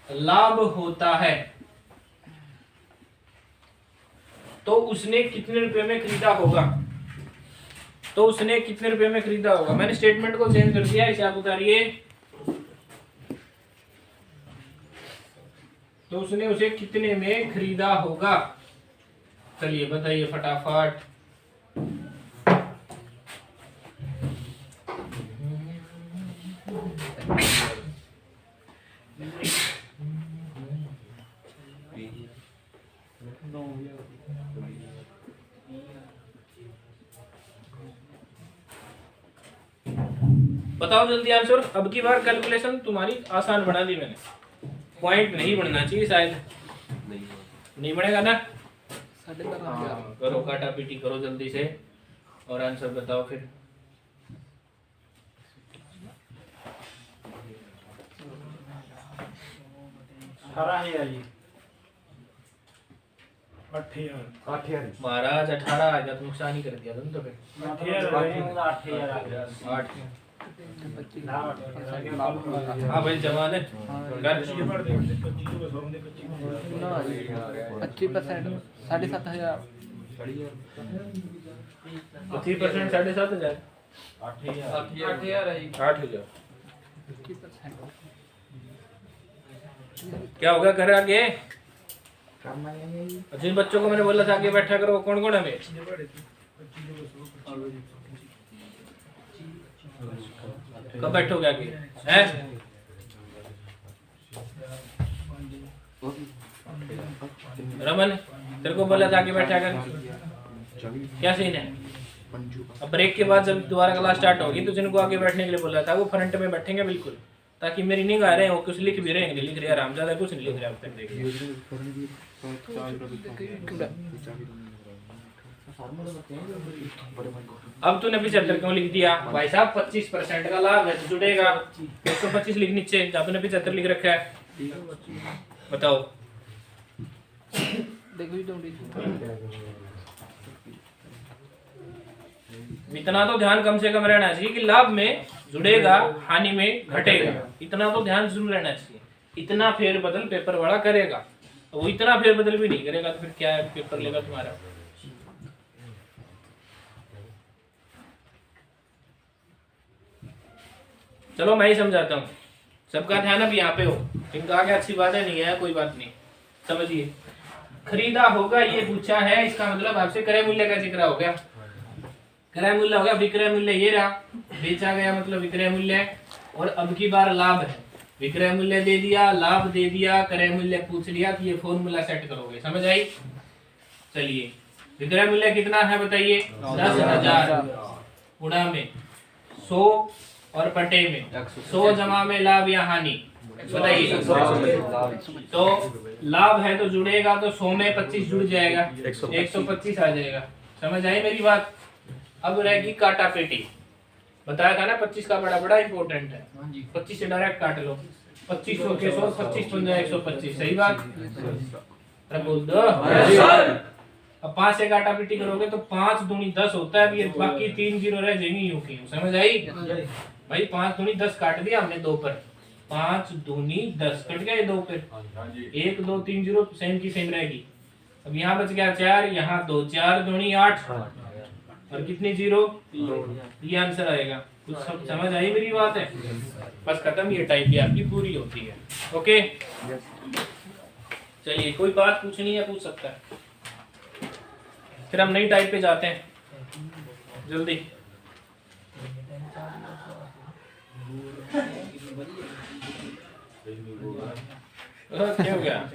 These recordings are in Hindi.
लाभ होता है तो उसने कितने रुपए में खरीदा होगा। तो उसने कितने रुपए में खरीदा होगा। मैंने स्टेटमेंट को चेंज कर दिया, इसे आप उतारिए। तो उसने उसे कितने में खरीदा होगा। चलिए बताइए फटाफट। बताओ जल्दी आंसर। अब की बार कैलकुलेशन तुम्हारी आसान बना दी मैंने, पॉइंट नहीं बनना चाहिए शायद। नहीं बनेगा ना। करो काटा पीटी करो जल्दी से और आंसर बताओ फिर। महाराज 18 आ गया तो नुकसान ही कर दिया तुम तो फिर। 8 हाँ भाई जमा दे 25% 7,500 25% 7,500 8,000 क्या होगा। कर आगे जिन बच्चों को मैंने बोला था आगे बैठा करो, कौन कौन है मेरे। कब बैठोगे आगे हैं? रमन तेरे को बोला था आगे बैठा कर, क्या सीन है। अब ब्रेक के बाद जब दोबारा क्लास स्टार्ट होगी तो जिनको आगे बैठने के लिए बोला था वो फ्रंट में बैठेंगे बिल्कुल, ताकि मेरी निगाह रहे हो। कुछ लिख भी रहे हैं, लिख रहे आराम, ज्यादा कुछ नहीं लिख रहे। अब तक देखिए अब तूने 75 क्यों लिख दिया भाई साहब। 25% का लाभ है तो जुड़ेगा। 125 लिख नीचे जहाँ तूने 75 लिख रखा है। बताओ इतना तो ध्यान कम से कम रहना चाहिए कि लाभ में जुड़ेगा हानि में घटेगा। इतना तो ध्यान जरूर रहना चाहिए। इतना फेरबदल पेपर वाला करेगा, वो इतना फेरबदल भी नहीं करेगा तो फिर क्या पेपर लेगा तुम्हारा। चलो मैं ही समझाता हूँ, सबका ध्यान अब यहाँ पे हो। इनका आगे अच्छी बात है, नहीं है कोई बात नहीं। समझिए खरीदा होगा ये पूछा है, इसका मतलब आपसे क्रय मूल्य का जिक्र हो गया। क्रय मूल्य हो गया, विक्रय मूल्य ये रहा, बेचा गया मतलब विक्रय मूल्य। और अब की बार लाभ है, विक्रय मूल्य दे दिया, लाभ दे दिया, क्रय मूल्य पूछ लिया तो ये फॉर्मूला सेट करोगे। समझ आई। चलिए विक्रय मूल्य कितना है बताइए। 10,000 गुणा में 100 और पटे में 100 जमा में लाभ या हानि बताइए। तो लाभ है तो जुड़ेगा तो 100 में 25 जुड़ जाएगा, 125 आ जाएगा। समझ आई मेरी बात। अब रहेगी काटा पेटी। बताया था ना 25 का बड़ा बड़ा इंपॉर्टेंट है। 25 से डायरेक्ट काट लो। 25 के 100 25 बन जाए 125। सही बात बोल दो। अब 5 से काटा पीटी करोगे तो 5 दूनी 10 होता है। ये बाकी 3 जीरो रह जाएंगे यूं की। समझ आई भाई। 5 दूनी 10 काट दिया हमने 2 पर। 5 दूनी 10 कट गए 2 पर। 1 2 3 जीरो सेम की सेम रहेगी। अब यहाँ बच गया 4, यहाँ 2, 4 दूनी 8 और कितनी जीरो। ये आंसर आएगा। कुछ समझ आई मेरी बात है। बस खत्म। ये टाइप भी आपकी पूरी होती है। ओके चलिए कोई बात पूछनी है पूछ सकता है। फिर हम नई टाइप पे जाते हैं जल्दी। क्या हो गया।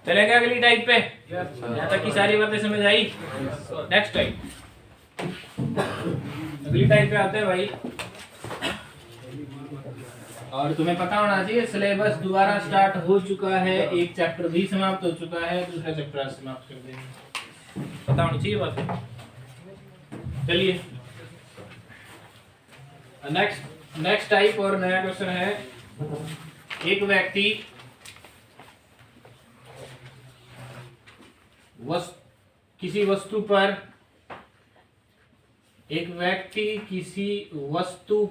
चलेगा अगली टाइप पे। यहाँ तक की सारी बातें समझ आई। नेक्स्ट टाइप, अगली टाइप पे आते हैं भाई। और तुम्हें पता होना चाहिए सिलेबस दोबारा स्टार्ट हो चुका है, एक चैप्टर भी समाप्त हो चुका है, दूसरा चैप्टर समाप्त कर देंगे, पता होनी चाहिए बात। चलिए नेक्स्ट टाइप और नया क्वेश्चन है। एक व्यक्ति किसी वस्तु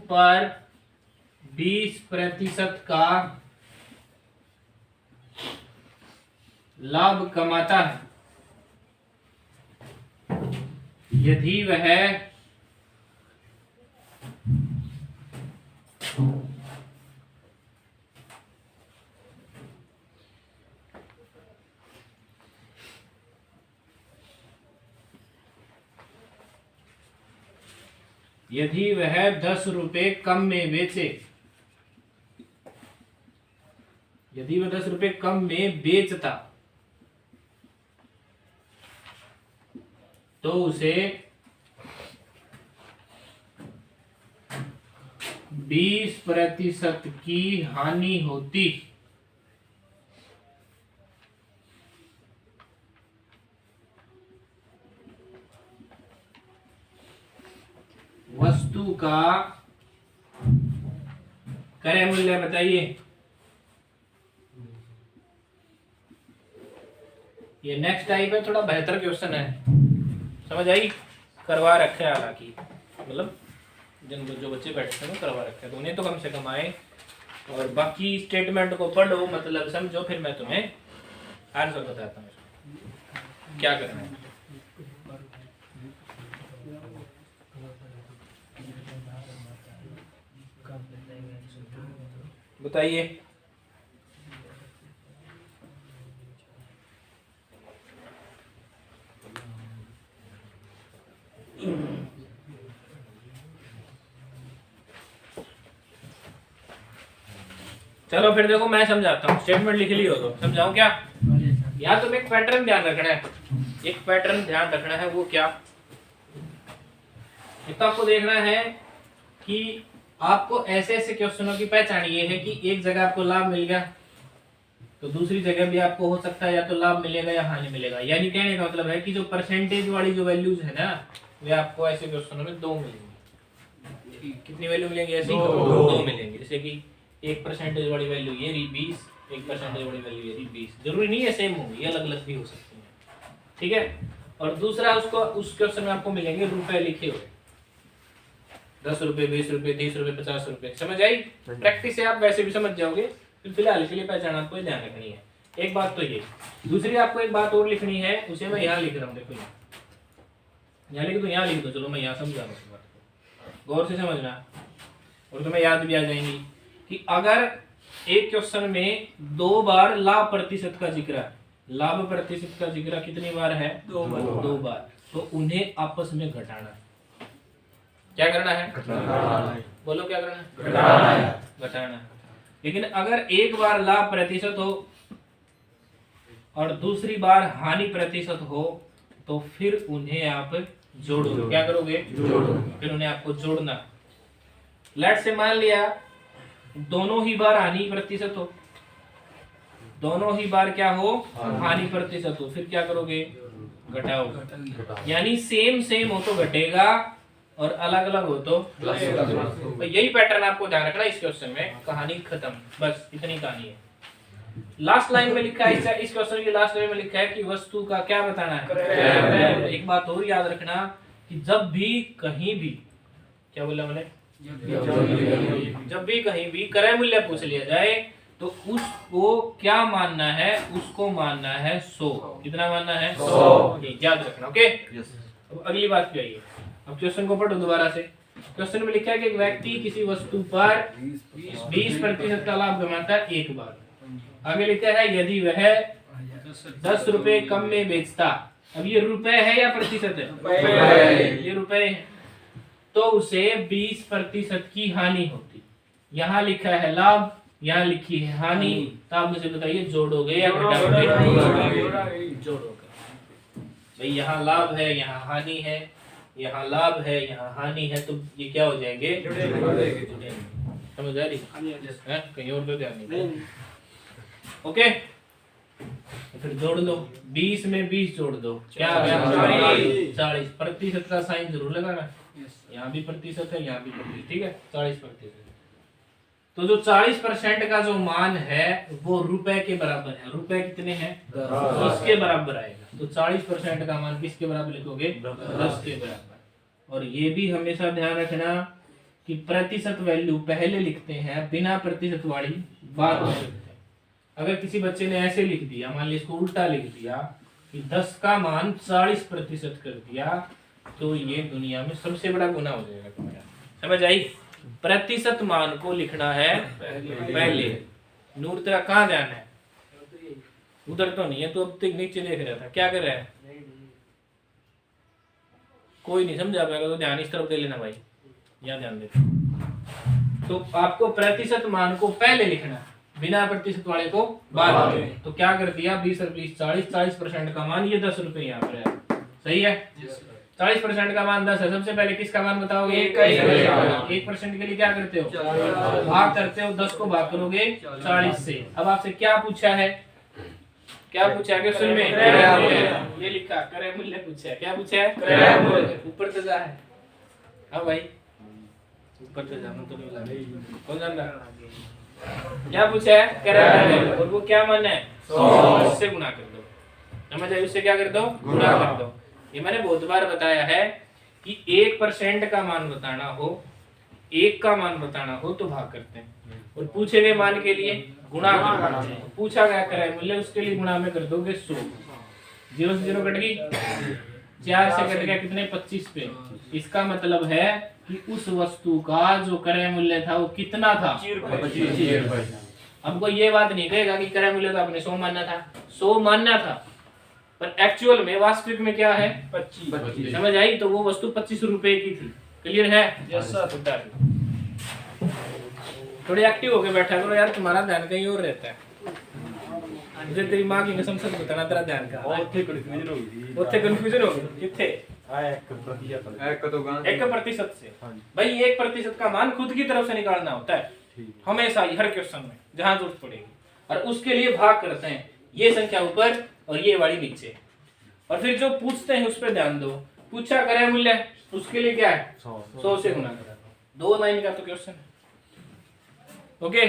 पर 20% का लाभ कमाता है यदि वह 10 रुपए कम में बेचे, यदि वह 10 रुपए कम में बेचता तो उसे 20% की हानि होती। वस्तु का क्रय मूल्य बताइए। ये नेक्स्ट टाइप है, थोड़ा बेहतर क्वेश्चन है, समझ आई? करवा रखे है, हालांकि मतलब जो बच्चे बैठते हैं करवा रखे हैं, तो उन्हें तो कम से कम आए, और बाकी स्टेटमेंट को पढ़ो, मतलब समझो, फिर मैं तुम्हें आंसर बताता हूँ क्या करना है। बताइए। चलो फिर देखो मैं समझाता हूँ, स्टेटमेंट लिख ली हो तो समझाऊं क्या? या तो एक पैटर्न ध्यान रखना है, एक पैटर्न ध्यान रखना है, वो क्या? तो आपको देखना है कि आपको ऐसे ऐसे क्वेश्चनों की पहचान ये है कि एक जगह आपको लाभ मिल गया तो दूसरी जगह भी आपको हो सकता है या तो लाभ मिलेगा या हानि मिलेगा। यानी कहने का मतलब है कि जो परसेंटेज वाली जो वैल्यूज है ना, वे आपको ऐसे क्वेश्चनों में 2 मिलेंगी। कितनी वैल्यू मिलेंगी? ऐसी 2 मिलेंगी। जैसे कि 1% वाली वैल्यू ये रही 20, 1% वाली वैल्यू ये रही 20। जरूरी नहीं है सेम होंगी, अलग अलग भी हो सकती है, ठीक है। और दूसरा उस क्वेश्चन में आपको मिलेंगे रुपए लिखे हुए, 10 रुपए, 20 रुपए, 30 रुपए, 50 रुपए। समझ आई? प्रैक्टिस से आप वैसे भी समझ जाओगे, फिर फिलहाल के लिए पहचान आपको ध्यान रखनी है। एक बात तो ये, दूसरी आपको एक बात और लिखनी है, उसे मैं यहाँ लिख रहा हूँ। देखो यहाँ लिख दो, यहाँ लिख दो, चलो मैं यहाँ समझा रहा हूँ, गौर से समझना और तुम्हें याद भी आ जाएंगी कि अगर एक क्वेश्चन में 2 बार लाभ प्रतिशत का जिक्र है, लाभ प्रतिशत का जिक्र कितनी बार है? 2 बार, तो उन्हें आपस में घटाना है। क्या करना है? बोलो क्या करना है? घटाना। लेकिन अगर एक बार लाभ प्रतिशत हो और दूसरी बार हानि प्रतिशत हो तो फिर उन्हें आप जोड़ो। क्या करोगे? फिर उन्हें आपको जोड़ना। लेट से मान लिया दोनों ही बार हानि प्रतिशत हो, दोनों ही बार क्या हो? हानि प्रतिशत हो, फिर क्या करोगे? घटाओ। यानी सेम हो तो घटेगा और अलग अलग हो तो प्लस। तो यही पैटर्न आपको ध्यान रखना इस क्वेश्चन में। कहानी खत्म, बस इतनी कहानी है। लास्ट लाइन में लिखा है, इस क्वेश्चन की लास्ट लाइन में लिखा है कि वस्तु का क्या बताना है। एक बात और याद रखना कि जब भी कहीं भी, क्या बोला मैंने? जब भी कहीं भी क्रय मूल्य पूछ लिया जाए तो उसको क्या मानना है? उसको मानना है 100। कितना मानना है? 100। याद रखना, ओके। अब अगली बात क्या है? अब क्वेश्चन को पढ़ो दोबारा से। क्वेश्चन में लिखा है कि एक व्यक्ति किसी वस्तु पर 20% का लाभ कमाता है एक बार। आगे लिखा है यदि वह 10 रुपए कम में बेचता। अब ये रुपए है या प्रतिशत है? ये रुपए है, तो उसे 20% की हानि होती। यहाँ लिखा है लाभ, यहाँ लिखी है हानि, तो आप मुझे बताइए जोड़ोगे या घटाओगे? जोड़ोगे। भाई यहाँ लाभ है, यहाँ हानि है, यहाँ लाभ है, यहाँ हानि है, तो ये क्या हो जाएंगे? जुड़ेंगे। समझ आ रही है? कहीं और तो ध्यान नहीं। ओके, फिर जोड़ दो, 20 में 20 जोड़ दो, क्या आ गया? 40। प्रतिशत का साइन जरूर लगाना, यहाँ भी प्रतिशत है, यहाँ भी प्रतिशत, ठीक है, 40%। तो जो 40% का जो मान है वो रुपए के बराबर है। रुपए कितने हैं? 10 के बराबर आएगा। तो 40% का मान किसके बराबर लिखोगे? 10 के बराबर। और ये भी हमेशा ध्यान रखना कि प्रतिशत वैल्यू पहले लिखते हैं, बिना प्रतिशत वाली बाद में लिखते हैं। अगर किसी बच्चे ने ऐसे लिख दिया, मान लीजिए इसको उल्टा लिख दिया कि 10 का मान 40% कर दिया, तो ये दुनिया में सबसे बड़ा गुनाह हो जाएगा तुम्हारा। समझ आई? प्रतिशत मान को लिखना है पहले। नूर तेरा कहाँ ध्यान है? उधर तो नहीं है, तो अब तक नीचे देख रहा था, क्या कर रहा है? कोई नहीं समझा पाएगा तो ध्यान इस तरफ दे लेना भाई, यहाँ ध्यान दे। तो आपको प्रतिशत मान को पहले लिखना है, बिना प्रतिशत वाले को बाद में। तो क्या कर दिया? 20 और 20 40, 40% का मान ये 10 रुपए यहाँ पर है, सही है? 40% का मान 10 है। सबसे पहले किसका मान बताओगे? 1% के लिए क्या करते हो? भाग करते हो, 10 को भाग करोगे 40 से। अब आपसे क्या पूछा है? क्या पूछा है क्वेश्चन में? ये लिखा क्रय मूल्य पूछा है। क्या पूछा है? क्रय मूल्य। ऊपर तो जा है। हाँ भाई, ऊपर तो जाना तो नहीं लगा, कौन जान रहा? क्या पूछा है? क्रय मूल्य। और वो क्या मान है? 100 से गुना कर दो। समझ आई? उससे क्या कर दो? गुना कर दो। ये मैंने बहुत बार बताया है कि 1% का मान बताना हो, 1 का मान बताना हो तो भाग करते हैं, और पूछे गए मान के लिए गुणा करते हैं। पूछा गया क्रय मूल्य, उसके लिए गुणा में कर दोगे 100। 0 से 0 कट गई, 4 से कट गया कितने? 25 पे। इसका मतलब है कि उस वस्तु का जो क्रय मूल्य था वो कितना था? 25 रुपए। हमको ये बात नहीं कहेगा कि क्रय मूल्य तो आपने 100 मानना था, 100 मानना था, पर एक्चुअल में वास्तविक में क्या है? 25। समझ आई? तो वो वस्तु 25 रुपए की थी। क्लियर है? Yes sir. थोड़ी एक्टिव होके बैठा करो यार, तुम्हारा ध्यान कहीं और रहता है। मुझे तेरी माँ की कसम से बताना, तेरा ध्यान कहाँ है? उत्थे कंफ्यूजन हो गई। कितने? 1% से। भाई 1% का मान खुद की तरफ से निकालना होता है हमेशा ही, हर क्वेश्चन में जहां जरूरत पड़ेगी, और उसके लिए भाग करते हैं। ये संख्या ऊपर और ये वाली नीचे, और फिर जो पूछते हैं उस पर ध्यान दो। पूछा क्रय मूल्य, उसके लिए क्या है? 100 से गुना करा दो। 2 लाइन का तो क्वेश्चन है। ओके,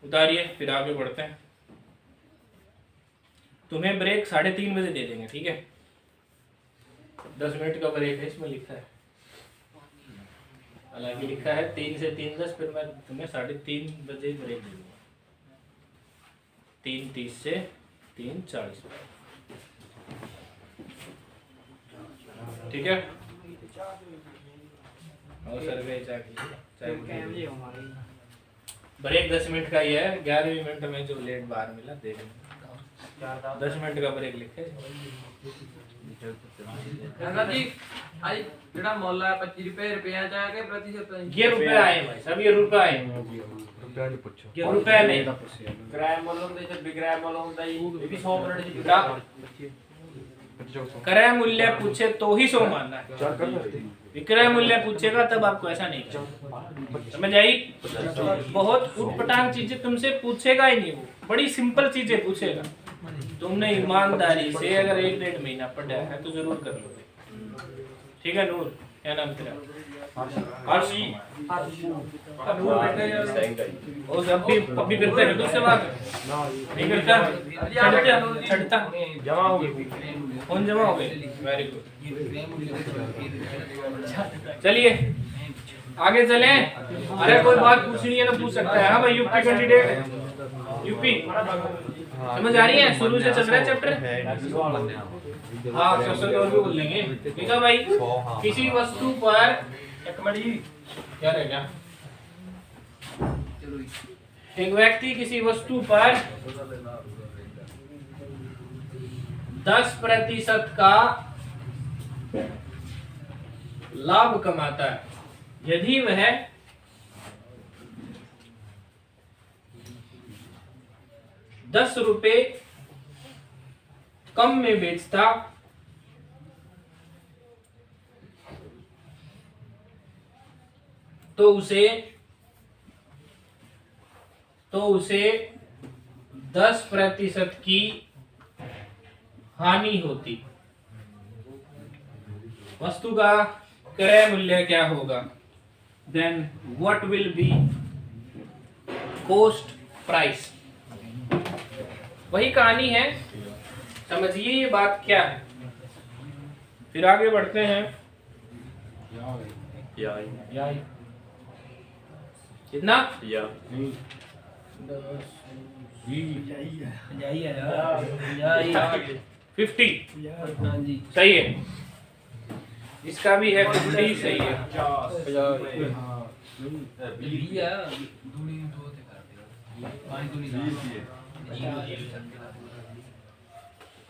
उतारिए, फिर आगे बढ़ते हैं। तुम्हें ब्रेक 3:30 बजे दे देंगे, ठीक है? 10 मिनट का ब्रेक है, इसमें लिखा है, हालांकि लिखा है 3 से 3:10, फिर मैं तुम्हें 3:30 बजे ब्रेक दे दूंगा। 3:30 से 3:40, ठीक है? और सर्वे ब्रेक 10 मिनट का ही है। 11वीं मिनट में जो लेट बाहर मिला दे देंगे। 10 मिनट का ब्रेक लिखे। आज जेड़ा मोल है 25 रुपया जाके प्रतिशत ये रुपए आए भाई, सब ये रुपए आए। रुपया नहीं पूछो, ये रुपए नहीं, क्रय मूल्य ਹੁੰਦੇ ਤੇ ਵਿਕਰय मूल्य ਹੁੰਦਾ ਜੀ, ਇਹ ਵੀ 100 ਮਿੰਟ ਦੀ ਵਿਕਰਾ। क्रय मूल्य पूछे तो ही 100 मानना है। विक्रय मूल्य पूछेगा तब आपको ऐसा नहीं करना। समझ आई? बहुत उटपटांग चीजें तुमसे पूछेगा ही नहीं, वो बड़ी सिंपल चीजें पूछेगा। तुमने ईमानदारी से अगर 1-1.5 महीना पढ़ा है तो जरूर कर लोगे, ठीक है? नूर, क्या नाम तेरा? हर्ष। वो जब भी करते हैं दूसरे बात नहीं करता, छटता जमा हो गई। कौन जमा हो गए? Very good. चलिए आगे चलें। अरे कोई बात पूछनी है तो पूछ सकता है। हाँ भाई, यूपी कैंडिडेट, यूपी समझ आ रही है? शुरू से चल रहा है चैप्टर। हाँ, क्वेश्चन और भी बोल लेंगे, ठीक है भाई? किसी वस्तु पर एक मिनट, क्या रह गया? एक व्यक्ति किसी वस्तु पर 10% का लाभ कमाता है यदि वह 10 रुपए कम में बेचता तो उसे 10% की हानि होती। वस्तु का क्रय मूल्य क्या होगा? Then what will be cost price. वही कहानी है, समझिए ये बात क्या है। फिर आगे बढ़ते हैं। कितना? 50 सही है, इसका भी है 50 सही है।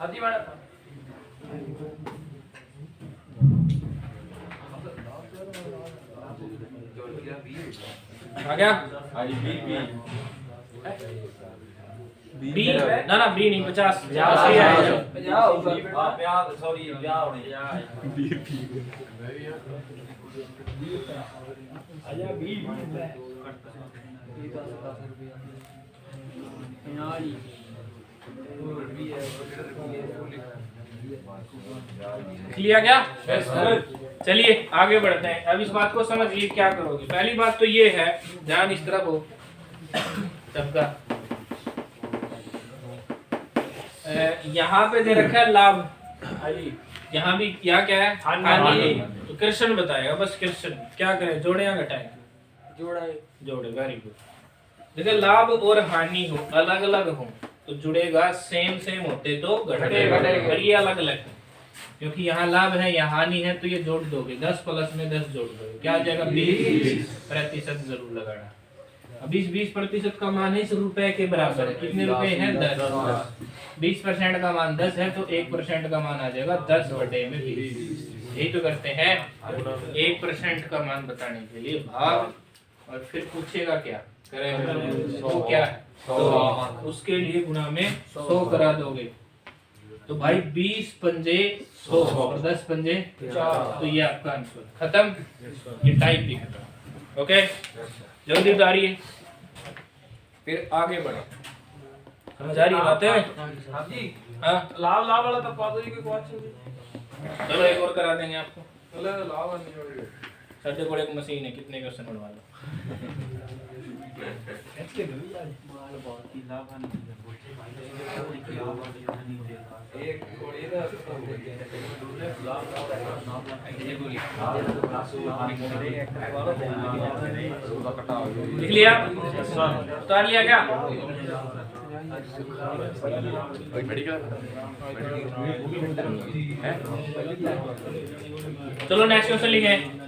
हाथी वाला आ गया बी ना ना बी नहीं 50 लिया गया। चलिए आगे बढ़ते हैं। अब इस बात को समझिए क्या करोगे। पहली बात तो ये है, ध्यान इस तरफ हो सबका। यहाँ पे दे रखा है लाभ, यहाँ भी यहाँ क्या है? हानि। तो कृष्ण बताएगा, बस कृष्ण क्या करें, जोड़े या घटाएं? जोड़े, वेरी गुड। देखिए लाभ और हानि हो अलग अलग हो तो जुड़ेगा, सेम सेम होते तो घटेगा, और ये अलग अलग है क्योंकि यहाँ लाभ है यहाँ हानि है, तो ये जोड़ दोगे 10 प्लस में 10 जोड़ दोगे, क्या आ जाएगा? 20% जरूर लगाना। अब 20% का मान है 1 रुपए के बराबर है। कितने रुपए हैं? 10। 20% का मान 10 है तो 1% का मान आ जाएगा 10/20। यही तो करते हैं 1% का मान बताने के लिए भाग, और फिर पूछेगा क्या करें, तो क्या है 100, उसके लिए गुणा में 100 करा दोगे। तो भाई 20 पंजे 100 और 10 पंजे 4, तो ये आपका आंसर खत्म। ये टाइप भी खत्म। ओके, जल्दी उतारिए, फिर आगे बढ़े। समझ आ रही है बातें? हाथी हाँ लाभ वाला तब पादो जी के क्वेश्चन चलो एक और करा देंगे आपको। चलो लाभ नहीं होगा सर को एक मशीन है, कितने क्वेश्चन बनवा लो। एक कोड़ी का लिख लिया? उतार लिया क्या? चलो नेक्स्ट क्वेश्चन लिखें।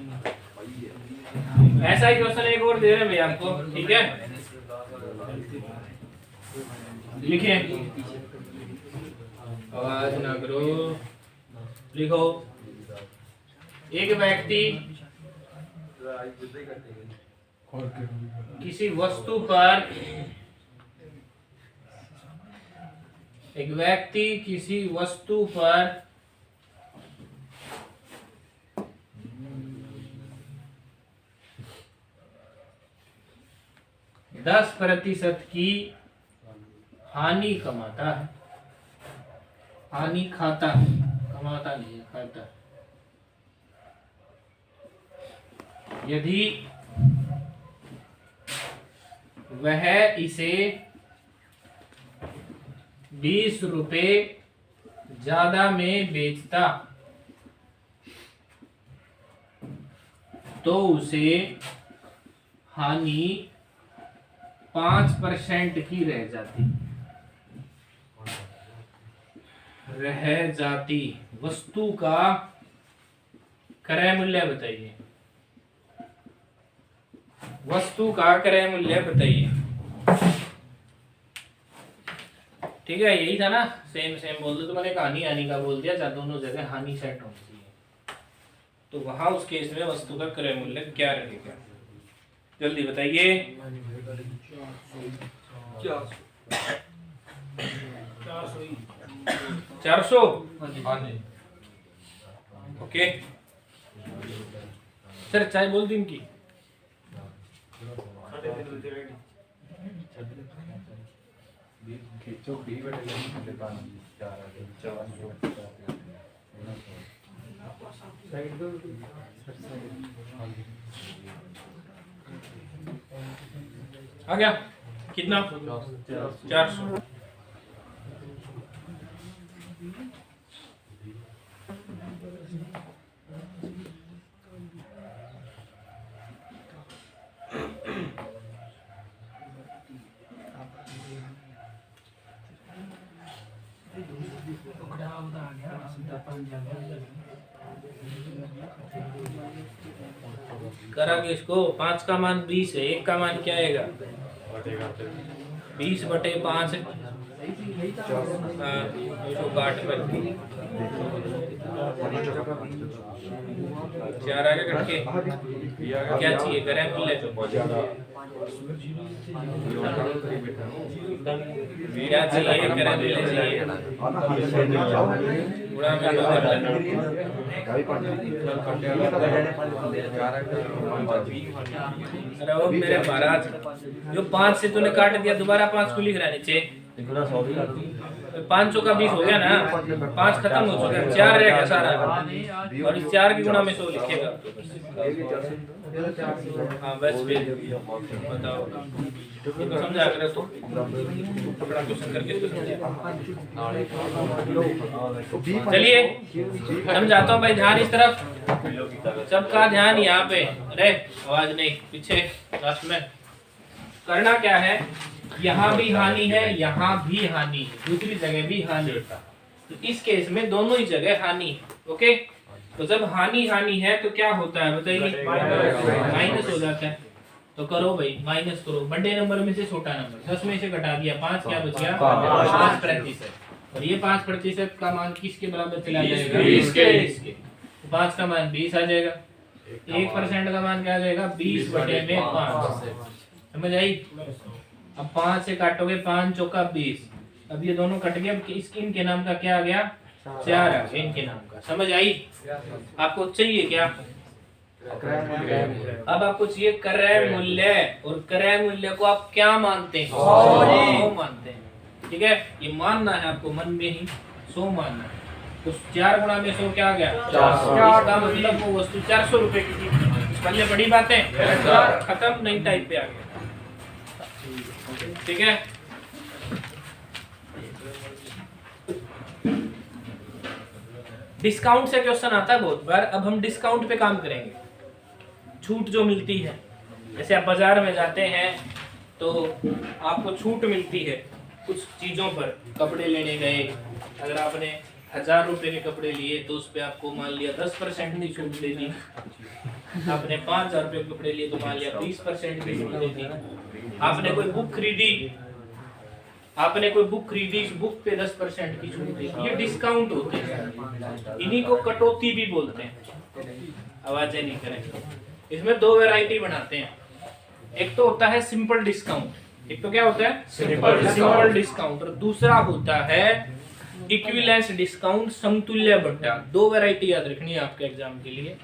ऐसा ही क्वेश्चन एक और दे रहे हैं भैया आपको, ठीक है? लिखें, आवाज ना करो, लिखो। एक व्यक्ति किसी वस्तु पर 10% की हानि कमाता है। हानि खाता है, कमाता नहीं है, खाता है। यदि वह इसे 20 रुपए ज्यादा में बेचता तो उसे हानि 5% की रह जाती। वस्तु का क्रय मूल्य बताइए। वस्तु का क्रय मूल्य बताइए। ठीक है, यही था ना, सेम सेम बोल दो। तो मैंने हानि हानि का बोल दिया, जहाँ दोनों जगह हानि सेट होनी चाहिए। तो वहां उस केस में वस्तु का क्रय मूल्य क्या रहेगा? जल्दी बताइए। 400। ओके सर, चाय बोल दी इनकी। खींचो डी बटे ले पाना 4 आ गए 4 साइड दो आ गया कितना 400। करेंगे इसको 5 का मान 20 है, 1 का मान क्या आएगा 20 बटे 5 है। हाँ इसको काट कर 4 आगे कट के क्या चाहिए करें मूल्य क्या चाहिए करें मूल्य चाहिए पूरा में दो कर अरे वो मेरे महाराज जो 5 से तूने काट दिया दोबारा 5 को लिख रहा है नीचे 500 का 20 हो गया ना 5 खत्म हो चुका है 4 रहेगा सारा और इस 4 की गुणा में 100 लिखेगा। हाँ बस फिर बताओ इनको समझा कर तो पकड़ा क्वेश्चन करके इसको समझा। चलिए समझाता हूँ भाई ध्यान इस तरफ सबका ध्यान यहाँ पे अरे आवाज नहीं पीछे लास्ट में करना क्या है यहाँ भी हानि है यहाँ भी हानि है दूसरी जगह भी हानि तो इस केस में दोनों ही जगह हानि ओके। तो जब हानि हानि है तो क्या होता है बताइए माइनस हो जाता है। तो करो भाई माइनस करो बड़े नंबर में से छोटा नंबर 10 में से घटा दिया 5 क्या बच गया 5% और ये 5% का मान किसके बराबर चला जाएगा 20 के 5 का मान 20 आ जाएगा 1% का मान क्या आ जाएगा 20 बटे में 5 समझ आई। अब 5 से काटोगे 5 चौका 20 अब ये दोनों कट गए इनके नाम का क्या आ गया 4 आ गया इनके नाम का समझ आई। आपको चाहिए क्या अब आपको चाहिए क्रय मूल्य और क्रय मूल्य को आप क्या मानते हैं 100 मानते हैं ठीक है ये मानना है आपको मन में ही 100 मानना है। तो 4 गुणा में 100 क्या आ गया 400 इसका मतलब वो वस्तु 400 रुपए की थी। पहले बड़ी बातें खत्म नई टाइप पे आ गया ठीक है। डिस्काउंट से क्वेश्चन आता है बहुत बार। अब हम डिस्काउंट पे काम करेंगे छूट जो मिलती है जैसे आप बाजार में जाते हैं तो आपको छूट मिलती है कुछ चीजों पर कपड़े लेने गए अगर आपने 1000 रुपए के कपड़े लिए तो उस पे आपको मान लिया 10% की छूट दे दी। आपने 5000 रुपए के कपड़े लिए तो मान लिया 20% की छूट दे दी। आपने कोई बुक खरीदी इस बुक पे 10% की छूट दी। ये डिस्काउंट होते हैं इन्हीं को कटौती भी बोलते हैं। आवाजें नहीं करें। इसमें 2 वैरायटी बनाते हैं एक तो होता है सिंपल डिस्काउंट एक तो क्या होता है सिंपल डिस्काउंट और दूसरा होता है इक्विवेलेंस डिस्काउंट समतुल्य बट्टा। 2 वैरायटी याद रखनी है आपके एग्जाम के लिए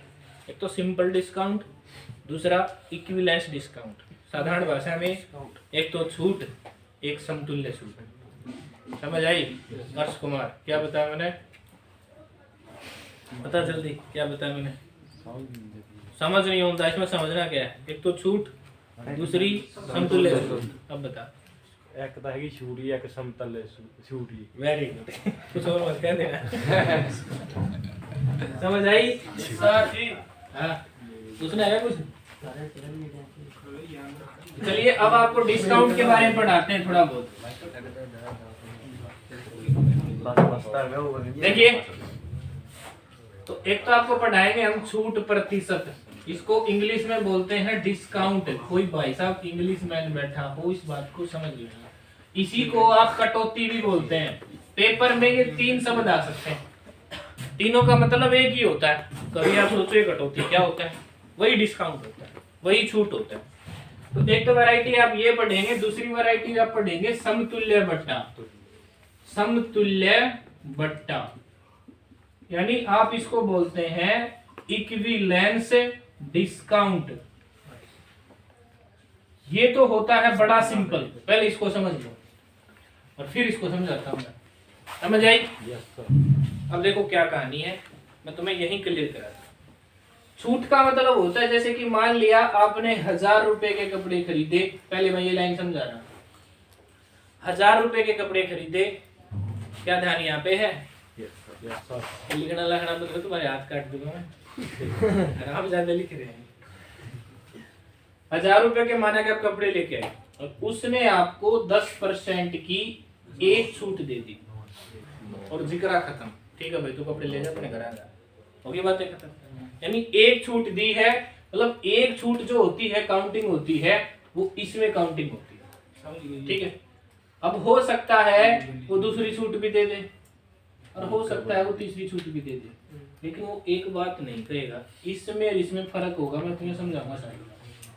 एक तो सिंपल डिस्काउंट दूसरा इक्विवेलेंस डिस्काउंट। साधारण भाषा में एक तो छूट एक समतुल्य छूट समझ आई। हर्ष कुमार क्या बताया मैंने बता जल्दी क्या बताया मैंने समझ नहीं होता इसमें समझना क्या है एक तो छूट दूसरी समतुल्य छूट। अब बता एक तो है छूटी एक समतल छूटी वेरी गुड कुछ और मत कह देना समझ आई सर जी। हाँ पूछना है कुछ चलिए अब आपको डिस्काउंट के बारे में पढ़ाते हैं थोड़ा बहुत। देखिए तो एक तो आपको पढ़ाएंगे हम छूट प्रतिशत इसको इंग्लिश में बोलते हैं डिस्काउंट। कोई भाई साहब इंग्लिश मैन बैठा हो इस बात को समझ लेना। इसी को आप कटौती भी बोलते हैं। पेपर में ये 3 शब्द आ सकते हैं तीनों का मतलब एक ही होता है। कभी आप सोचो कटौती क्या होता है वही डिस्काउंट होता है वही छूट होता है। तो एक तो वैरायटी आप ये पढ़ेंगे दूसरी वैरायटी आप पढ़ेंगे समतुल्य बट्टा। समतुल्य बट्टा यानी आप इसको बोलते हैं इक्विवेलेंस डिस्काउंट। ये तो होता है बड़ा सिंपल पहले इसको समझ लो। और फिर इसको समझाता हूँ मैं। समझ आई? अब देखो क्या कहानी है, मैं तुम्हें यही क्लियर कराता हूँ। छूट का मतलब होता है जैसे कि मान लिया आपने 1000 रुपए के कपड़े खरीदे, पहले मैं ये लाइन समझा रहा हूँ। 1000 रुपए के कपड़े खरीदे, क्या ध्यान यहाँ पे है? लिखना लखना मतलब तुम्हारे हाथ काट दूंगा मैं। आप ज्यादा लिख रहे हैं। 1000 रुपए के माना कि आप कपड़े लेके आए और उसने आपको 10% की एक छूट दे दी और जिक्रा खत्म। ठीक है भाई, तू कपड़े ले जा, अपने घर आ जा, होगी बातें खत्म। यानी एक छूट दी है, मतलब एक छूट जो होती है काउंटिंग होती है, वो इसमें काउंटिंग होती है। ठीक है, अब हो सकता है वो दूसरी छूट भी दे दे और हो सकता है वो तीसरी छूट भी दे दे, लेकिन वो एक बात नहीं कहेगा, इसमें और इसमें फर्क होगा। मैं तुम्हें समझाऊंगा सारी।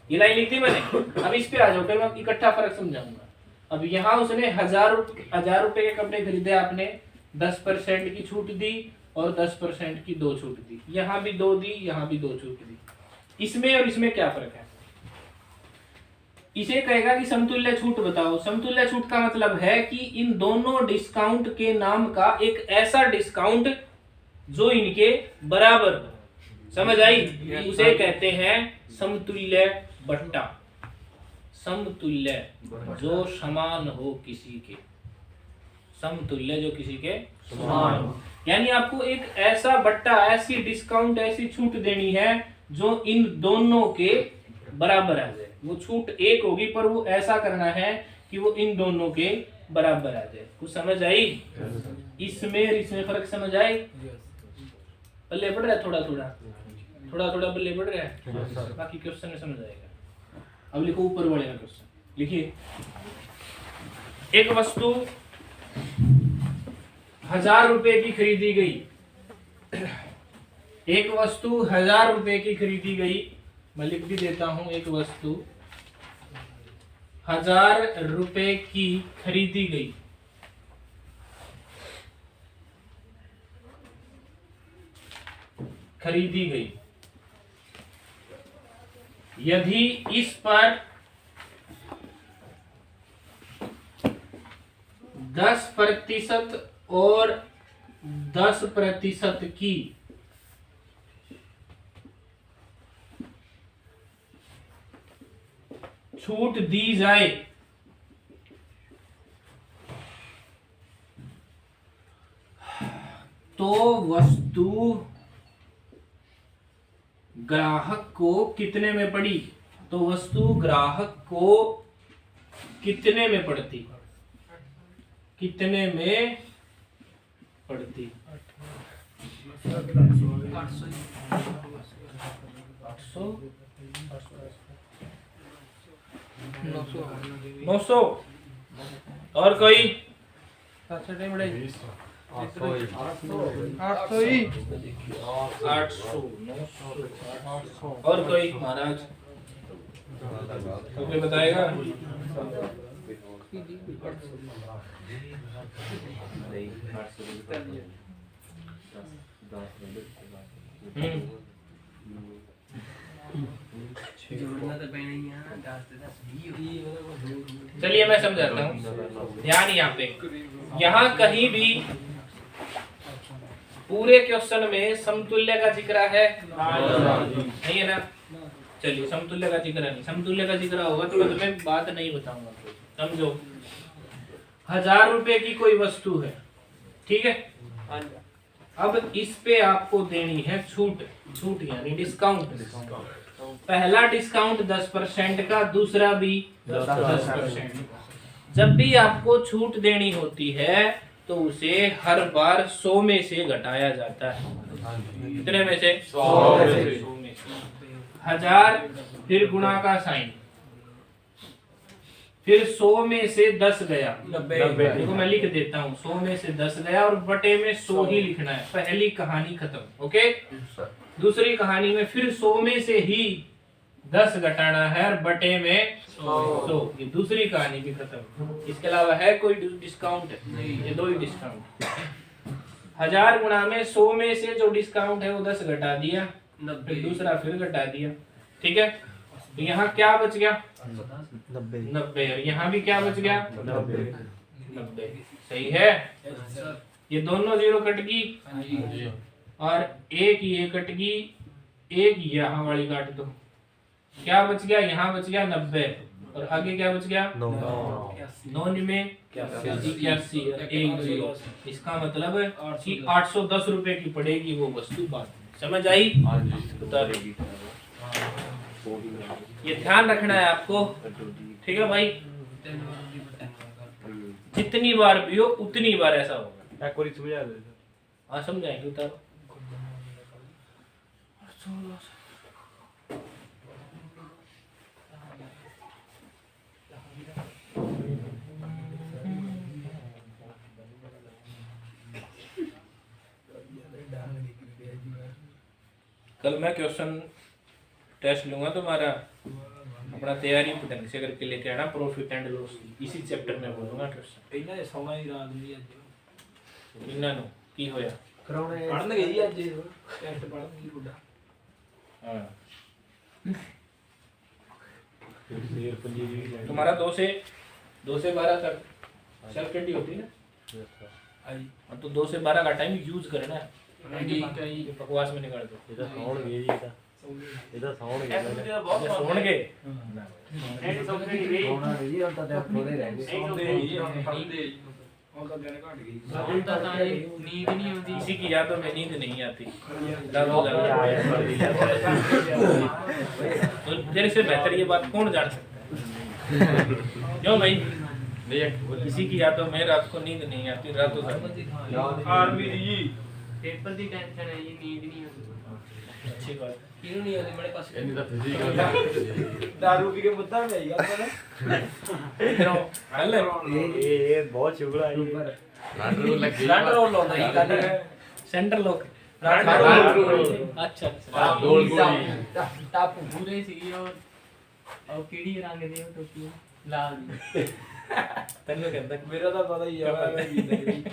ये लाइन लिख दी मैंने, अब इस पे आ जाओ, फिर मैं इकट्ठा फर्क समझाऊंगा। अब यहाँ उसने 1000 रुपए के कपड़े खरीदे, आपने 10% की छूट दी और 10% की 2 छूट दी, यहाँ भी 2 दी, यहाँ भी 2 छूट दी। इसमें और इसमें क्या फर्क है? इसे कहेगा कि समतुल्य छूट बताओ। समतुल्य छूट का मतलब है कि इन दोनों डिस्काउंट के नाम का एक ऐसा डिस्काउंट जो इनके बराबर हो। समझ आई? उसे कहते हैं समतुल्य बट्टा। समतुल्य जो समान हो किसी के, समतुल्य जो किसी के समान हो, यानी आपको एक ऐसा बट्टा, ऐसी डिस्काउंट, ऐसी छूट देनी है जो इन दोनों के बराबर आ जाए। वो छूट एक होगी पर वो ऐसा करना है कि वो इन दोनों के बराबर आ जाए। कुछ समझ आई? इसमें और इसमें फर्क समझ आई? बल्ले पड़ रहा है, थोड़ा थोड़ा बल्ले पड़ रहा है, बाकी क्वेश्चन में समझ आएगा। अब लिखो ऊपर वाले का क्वेश्चन, लिखिए। एक वस्तु 1000 रुपए की खरीदी गई। एक वस्तु 1000 रुपए की खरीदी गई, मैं लिख भी देता हूं। एक वस्तु 1000 रुपए की खरीदी गई। खरीदी गई यदि इस पर 10% और 10% की छूट दी जाए तो वस्तु ग्राहक को कितने में पड़ी? तो वस्तु ग्राहक को कितने में पड़ती? कितने में पड़ती? 900। और कोई? 800 और कोई महाराज? तो कोई बताएगा? चलिए मैं समझाता हूँ। ध्यान यहाँ पे, यहाँ कहीं भी पूरे क्वेश्चन में समतुल्य का जिक्र है? नहीं है ना? चलिए, समतुल्य का जिक्र नहीं। समतुल्य का जिक्र होगा तो मैं तुम्हें बात नहीं बताऊंगा। समझो, 1000 रुपए की कोई वस्तु है, ठीक है? अब इस पे आपको देनी है छूट। छूट यानी डिस्काउंट। पहला डिस्काउंट 10% का, दूसरा भी 10%। जब भी आपको छूट देनी होती है तो उसे हर बार 100 में से घटाया जाता है। कितने में से? 100 में से। 1000 फिर गुणा का साइन, फिर 100 में से 10 गया 90। देखो मैं लिख देता हूँ, 100 में से 10 गया और बटे में 100 ही लिखना है। पहली कहानी खत्म। ओके, दूसरी कहानी में फिर 100 में से ही 10 घटाना है और बटे में 100। ये दूसरी कहानी भी खत्म। इसके अलावा है कोई डिस्काउंट? नहीं, ये दो ही डिस्काउंट। 1000 गुणा में 100 में से जो डिस्काउंट है वो 10 घटा दिया, फिर दूसरा फिर घटा दिया। ठीक है, तो यहाँ क्या बच गया? 90। और यहाँ भी क्या बच गया? 90। 90। सही है। ये दोनों जीरो कट गई और एक ये कट गई, एक यहाँ वाली काट दो, क्या बच गया? यहाँ बच गया 90 और आगे क्या बच गया? 9 में 81 और 1 जीरो। इसका मतलब कि 810 रुपए की पड़ेगी वो वस्तु बाद में। समझ आई? उतारेगी। ये ध्यान रखना है आपको, ठीक है भाई? जितनी बार भी हो उतनी बार ऐसा होगा। एक बार समझा दे। हाँ समझाएंगे। उतारो। कल मैं क्वेश्चन टेस्ट लूंगा तुम्हारा, अपना तैयारी ढंग से करके लेके आना। प्रॉफिट एंड लॉस इसी चैप्टर में बोलूंगा क्वेश्चन। ਇਹਨਾਂ ਦੇ ਸੌਣਾ ਹੀ ਰਾਤ ਨੂੰ ਅੱਜ इन्हां नु की होया? ਕਰਾਉਣੇ ਪੜਨਗੇ ਜੀ ਅੱਜ ਟੈਸਟ ਪੜਨਗੇ ਬੁੱਢਾ। हाँ। शेर पंजीरी तुम्हारा 2 से 12 तक सेल्फ स्टडी होती है ना? ਹਾਂਜੀ और तो 2 से 12 का टाइम यूज करना है, ਹਾਂਜੀ ये बकवास में निकाल दो। ਇਹਦਾ ਸੌਣ ਗਏ ਜੀ ਇਹਦਾ ਸੌਣ ਗਏ ये सुन के ਸੌਣਾ ਜੀ ਹੁਣ ਤਾਂ ਥੋੜੇ ਰਹਿ ਗਏ ਸੌਂਦੇ ਜੀ ਹੁਣ ਪੜਦੇ ਜੀ ਹੁਣ ਤਾਂ ਦਿਨ ਘਟ ਗਈ ਹੁਣ ਤਾਂ ਤਾਂ ਨੀਂਦ ਨਹੀਂ ਆਉਂਦੀ। किसी की यादों में नींद नहीं आती। तो तेरे से बेहतर ये बात कौन जान सकता है? क्यों भाई? किसी की यादों में रात को नींद नहीं आती, रातों भर। ਆਰਮੀ ਦੀ ਜੀ ਪੇਪਰ ਦੀ ਟੈਨਸ਼ਨ ਹੈ ਜੀ, ਨੀਂਦ ਨਹੀਂ ਆਉਂਦੀ। अच्छी बात है। ਕਿਹਨੂੰ ਨਹੀਂ ਆਉਂਦੀ ਮੇਰੇ ਪਾਸ ਇਹਨੀ ਤਾਂ ਫਿਜ਼ੀਕਲ ਦਾਰੂ ਪੀ ਕੇ ਮੁੱਦਾ ਮੈਂ ਆਈ ਆਪਾਂ इधरों, हल है। ਇਹ ਬਹੁਤ ਚੁਗਲਾ ਹੈ ਲਾਂਡਰੂ ਲੱਗੀ ਲੰਡ ਰੋਲ ਲਾਉਂਦਾ ਜੀ ਕੱਲ सेंटर लोग। ਲੰਡ अच्छा अच्छा। ਗੋਲ ਗੋਲੀ ਟਾਪੂ ਪੂਰੇ ਸੀ ਔਰ ਕਿਹੜੀ ਰੰਗ ਦੇ ਉਹ ਟੋਪੀ ਲਾਲ ਦੀ। तेरे को कहता ਮੇਰਾ ਤਾਂ ਪਤਾ ਹੀ ਆ ਮੈਂ ਪੀਂਦਾ ਜੀ।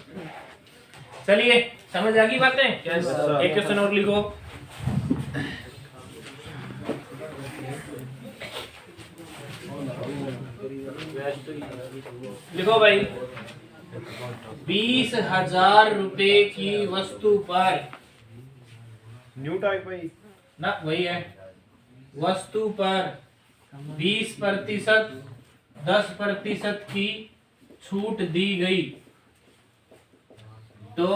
चलिए समझ आ गई बातें? Yes, sir. एक क्वेश्चन और लिखो। लिखो भाई, 20,000 रुपए की वस्तु पर, न्यू टाइप भाई ना वही है, वस्तु पर 20%, 10% की छूट दी गई तो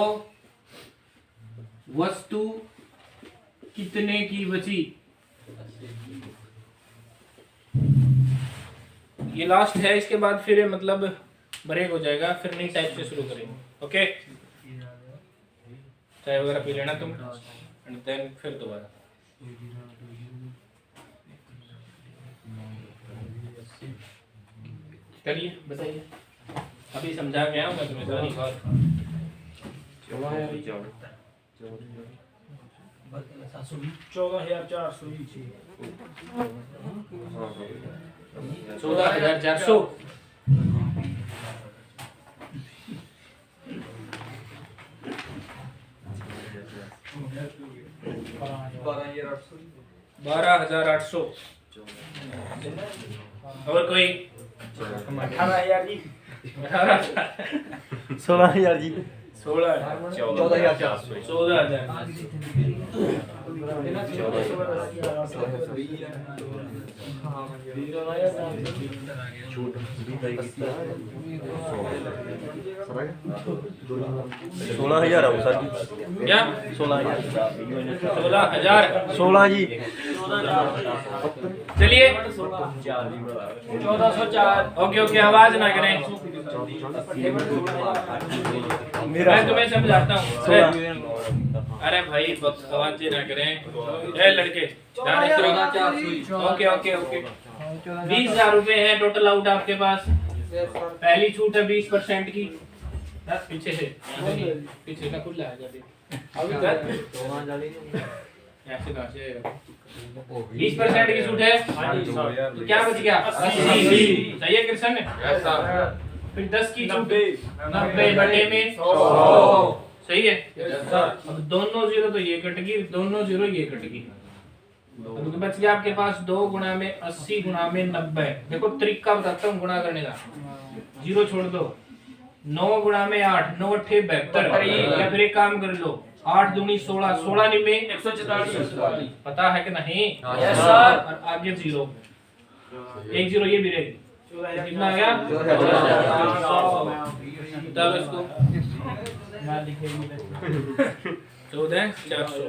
वस्तु कितने की बची? ये लास्ट है, इसके बाद फिर मतलब ब्रेक हो जाएगा, फिर नई टाइप से शुरू करेंगे। ओके, चाय वगैरह पी लेना तुम एंड देन फिर दोबारा। चलिए बताइए, अभी समझा के आऊँ मैं तुम्हें सारी बात। 14,400 14,400। बारह हजार 800। और कोई? 18,000 जी 16,000 जी 14,000 छूट भी भाई कितना 16,000 आओ सर क्या? 16,000 16,000 16 जी चलिए 1404 ओके ओके, आवाज ना करें, मैं तुम्हें समझाता हूँ। अरे भाई आवाज ना करें, ए लड़के ध्यान से रखो। ओके ओके ओके, 20,000 रुपए है टोटल आउट आपके पास। पहली छूट है 20% की। पीछे से पीछे का खुला है जाते अभी तक ऐसे कहाँ से आएगा? 20% की छूट है तो क्या बच गया? 80। सही है कृष्ण? फिर 10 की छूट 90 बटे में 100। सही है? अब दोनों जीरो तो ये कट गई, दोनों जीरो ये कट गई, तो बच गया आपके पास 2 गुणा में 80 गुणा में 90। देखो तरीका बताता हूँ गुणा करने का, जीरो छोड़ दो 9 गुणा में 8, 9 अट्ठे 72। या फिर एक काम कर लो, 8 दूनी 16, 16 निम्मे 144। पता है कि नहीं? Yes sir. और आगे 0, 1 0 ये भी रहेगी। कितना आ गया? बताओ इसको। ना लिखेंगे तो 14 400।